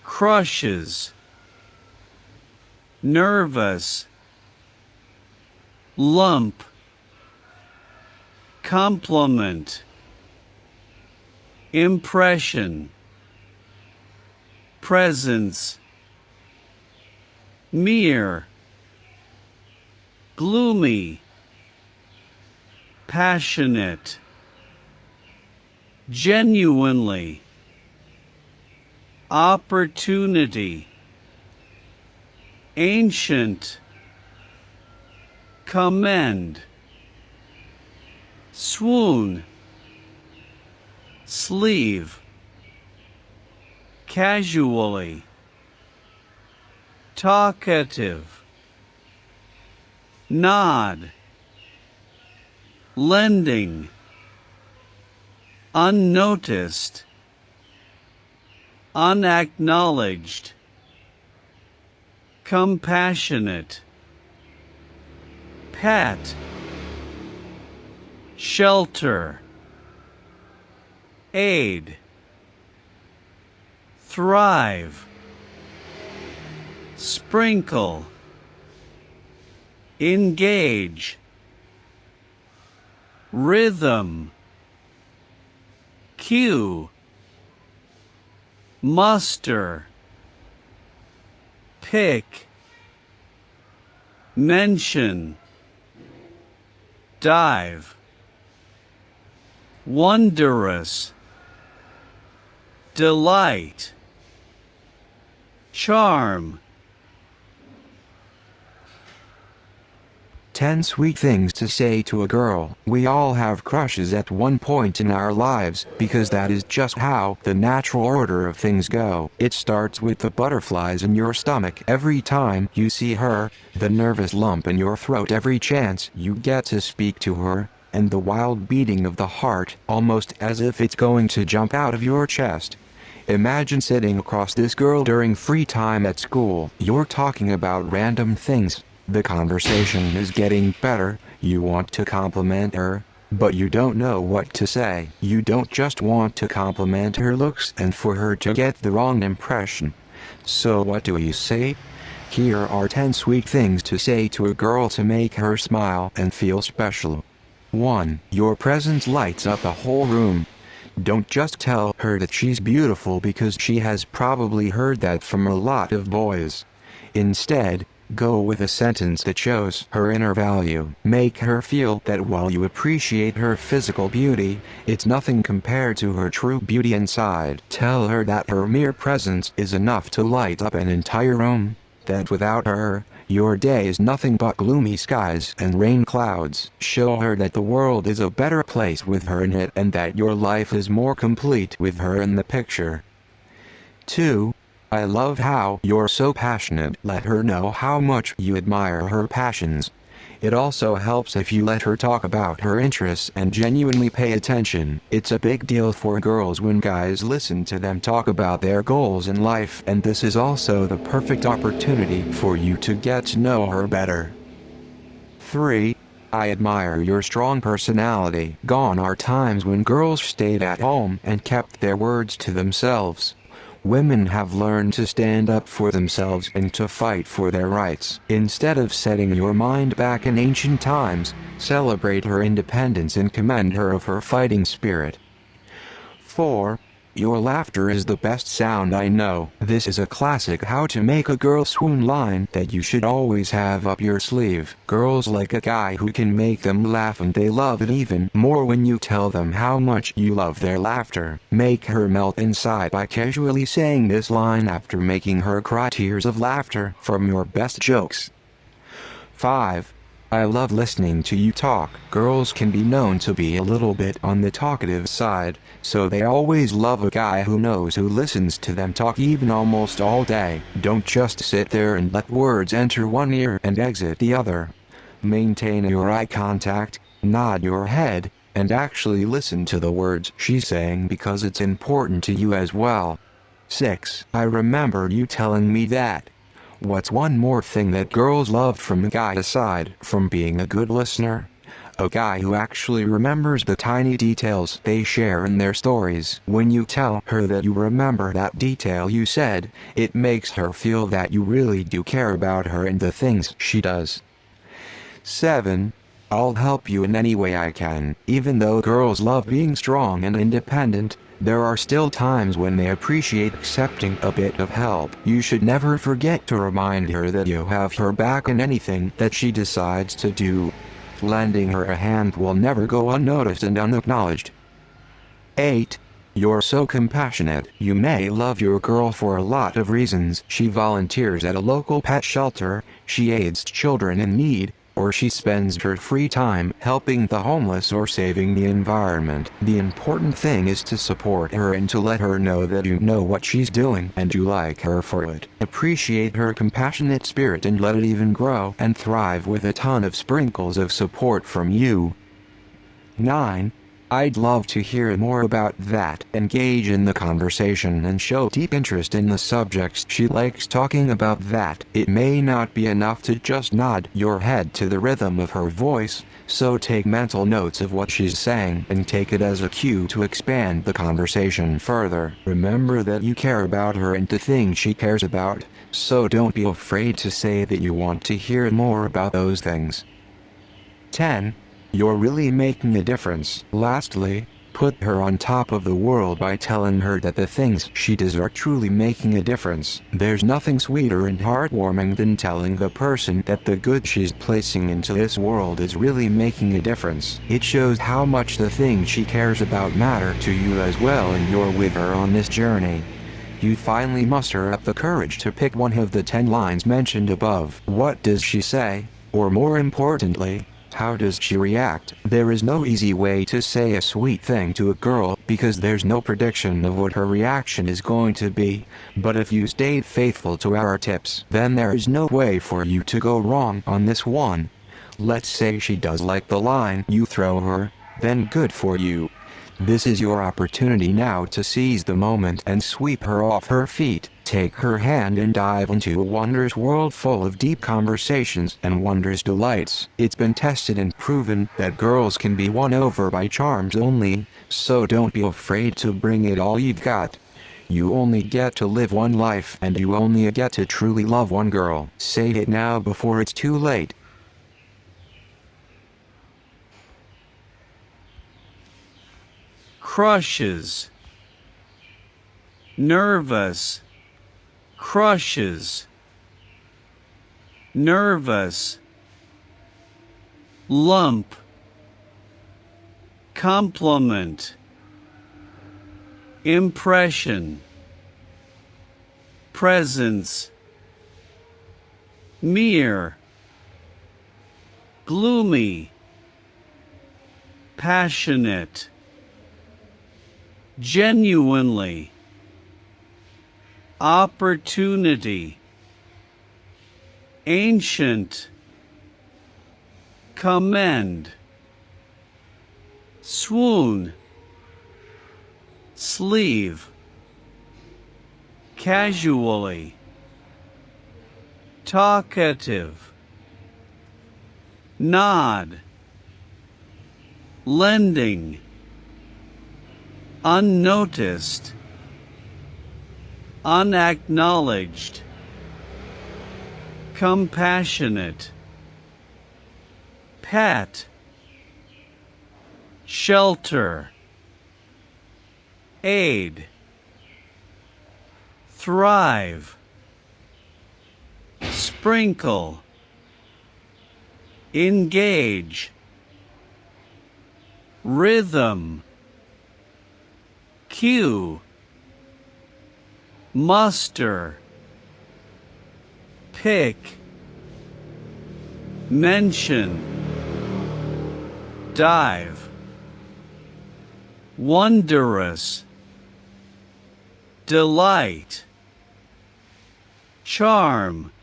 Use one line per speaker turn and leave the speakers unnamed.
crushes, nervous, lump, compliment, impression, presence, mere, gloomy, passionate, genuinely, opportunity, ancient, commend, swoon, sleeve, casually, talkative, nod, lending, unnoticed, unacknowledged, compassionate, pet, shelter, aid, thrive, sprinkle, engage, rhythm, cue, muster, pick, mention, dive, wondrous, delight, charm.
10 sweet things to say to a girl. We all have crushes at one point in our lives, because that is just how the natural order of things go. It starts with the butterflies in your stomach every time you see her, the nervous lump in your throat every chance you get to speak to her, and the wild beating of the heart, almost as if it's going to jump out of your chest. Imagine sitting across this girl during free time at school. You're talking about random things. The conversation is getting better, you want to compliment her, but you don't know what to say. You don't just want to compliment her looks and for her to get the wrong impression. So what do you say? Here are 10 sweet things to say to a girl to make her smile and feel special. 1. Your presence lights up the whole room. Don't just tell her that she's beautiful because she has probably heard that from a lot of boys. Instead, go with a sentence that shows her inner value. Make her feel that while you appreciate her physical beauty, it's nothing compared to her true beauty inside. Tell her that her mere presence is enough to light up an entire room, that without her, your day is nothing but gloomy skies and rain clouds. Show her that the world is a better place with her in it and that your life is more complete with her in the picture. 2. I love how you're so passionate. Let her know how much you admire her passions. It also helps if you let her talk about her interests and genuinely pay attention. It's a big deal for girls when guys listen to them talk about their goals in life, and this is also the perfect opportunity for you to get to know her better. 3. I admire your strong personality. Gone are times when girls stayed at home and kept their words to themselves. Women have learned to stand up for themselves and to fight for their rights. Instead of setting your mind back in ancient times, celebrate her independence and commend her of her fighting spirit. 4. Your laughter is the best sound I know. This is a classic how to make a girl swoon line that you should always have up your sleeve. Girls like a guy who can make them laugh, and they love it even more when you tell them how much you love their laughter. Make her melt inside by casually saying this line after making her cry tears of laughter from your best jokes. 5. I love listening to you talk. Girls can be known to be a little bit on the talkative side, so they always love a guy who listens to them talk even almost all day. Don't just sit there and let words enter one ear and exit the other. Maintain your eye contact, nod your head, and actually listen to the words she's saying because it's important to you as well. 6. I remember you telling me that. What's one more thing that girls love from a guy aside from being a good listener? A guy who actually remembers the tiny details they share in their stories. When you tell her that you remember that detail you said, it makes her feel that you really do care about her and the things she does. 7. I'll help you in any way I can. Even though girls love being strong and independent, there are still times when they appreciate accepting a bit of help. You should never forget to remind her that you have her back in anything that she decides to do. Lending her a hand will never go unnoticed and unacknowledged. 8. You're so compassionate. You may love your girl for a lot of reasons. She volunteers at a local pet shelter, she aids children in need, or she spends her free time helping the homeless or saving the environment. The important thing is to support her and to let her know that you know what she's doing and you like her for it. Appreciate her compassionate spirit and let it even grow and thrive with a ton of sprinkles of support from you. 9. I'd love to hear more about that. Engage in the conversation and show deep interest in the subjects she likes talking about that. It may not be enough to just nod your head to the rhythm of her voice, so take mental notes of what she's saying and take it as a cue to expand the conversation further. Remember that you care about her and the things she cares about, so don't be afraid to say that you want to hear more about those things. 10. You're really making a difference. Lastly, put her on top of the world by telling her that the things she does are truly making a difference. There's nothing sweeter and heartwarming than telling the person that the good she's placing into this world is really making a difference. It shows how much the things she cares about matter to you as well, and you're with her on this journey. You finally muster up the courage to pick one of the 10 lines mentioned above. What does she say? Or more importantly, how does she react? There is no easy way to say a sweet thing to a girl because there's no prediction of what her reaction is going to be, but if you stayed faithful to our tips, then there is no way for you to go wrong on this one. Let's say she does like the line you throw her, then good for you. This is your opportunity now to seize the moment and sweep her off her feet. Take her hand and dive into a wondrous world full of deep conversations and wondrous delights. It's been tested and proven that girls can be won over by charms only, so don't be afraid to bring it all you've got. You only get to live one life and you only get to truly love one girl. Say it now before it's too late.
Crushes. Nervous. Crushes. Nervous. Lump. Compliment. Impression. Presence. Mere. Gloomy. Passionate. Genuinely. Opportunity. Ancient. Commend. Swoon. Sleeve. Casually. Talkative. Nod. Lending. Unnoticed. Unacknowledged. Compassionate. Pet. Shelter. Aid. Thrive. Sprinkle. Engage. Rhythm. Cue. Muster. Pick. Mention. Dive. Wondrous. Delight. Charm.